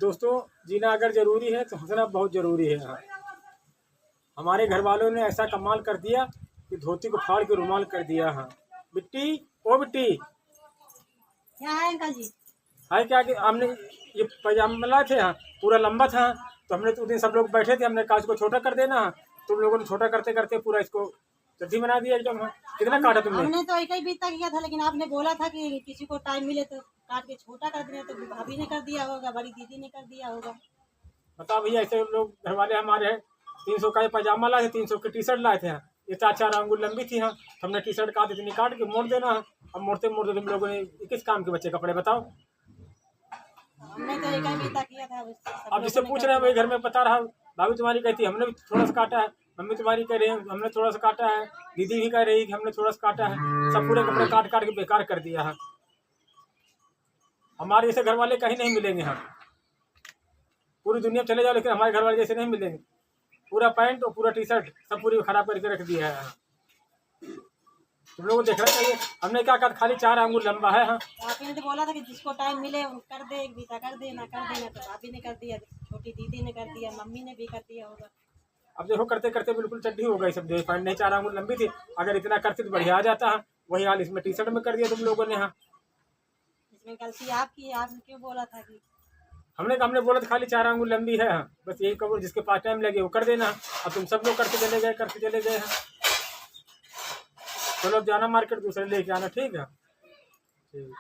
दोस्तों, जीना अगर ज़रूरी है तो हंसना बहुत ज़रूरी है। हमारे घर वालों ने ऐसा कमाल कर दिया कि धोती को फाड़ के रुमाल कर दिया। हाँ बिट्टी, ओ बिट्टी, क्या है अंकल जी? हाय क्या कि हमने ये पैजामा लाए थे। हाँ पूरा लंबा था। तो हमने तो उस दिन सब लोग बैठे थे, हमने कहा इसको छोटा कर देना। तुम लोगों ने छोटा करते करते पूरा इसको चड्डी बना दिया एकदम। हाँ कितना काटा तुमने? हमने तो एक ही बीता किया था, लेकिन आपने बोला था कि किसी को टाइम मिले तो काट के छोटा कर देना, तो भाभी ने कर दिया होगा, बड़ी दीदी ने कर दिया होगा। बताओ भैया, ऐसे लोग घर वाले हमारे हैं। 300 का ये पैजामा लाए थे, 300 की टी शर्ट लाए थे। हाँ ये 4-4 अंगुल लंबी थी। हाँ तो हमने टी शर्ट काट इतनी काट के मोड़ देना। अब मोड़ते मोड़ते तुम लोगों ने किस काम के बच्चे कपड़े बताओ। हमने तो एक ही बीता किया था, सब अब जिससे लोगों ने पूछ कर रहे हैं दिया। वही घर में बता रहा, भाभी तुम्हारी कहती हमने भी थोड़ा सा काटा है, मम्मी तुम्हारी कह रही है हमने थोड़ा सा काटा है, दीदी भी कह रही कि हमने थोड़ा सा काटा है। सब पूरे कपड़े काट काट के बेकार कर दिया है। हमारे जैसे घर वाले कहीं नहीं मिलेंगे। हाँ पूरी दुनिया में चले जाओ लेकिन हमारे घर वाले जैसे नहीं मिलेंगे। पूरा पैंट और पूरा टी शर्ट सब पूरी खराब करके रख दिया है। तुम लोगों को देखना चाहिए। हमने क्या कहा, खाली 4 अंगुल लंबा है। हाँ तो आपने तो बोला था कि जिसको टाइम मिले वो कर दे, एक बीता कर देना तो भाभी ने कर दिया, छोटी दीदी ने कर दिया, मम्मी ने भी कर दिया होगा। अब देखो करते करते बिल्कुल चड्डी हो गई। सब देखो पैंट नहीं 4 अंगुल लंबी थी। अगर इतना करते तो बढ़िया आ जाता है। वही हाल इसमें टी शर्ट में कर दिया तुम लोगों ने। हाँ इसमें गलती आपकी है, आपने क्यों बोला था कि हमने बोला था खाली 4 अंगुल लंबी है। हाँ बस यही करो, जिसके पास टाइम लगे वो कर देना। अब तुम सब लोग करते चले गए करते चले गए। हाँ चलो अब जाना मार्केट, दूसरे लेके आना। ठीक है ठीक।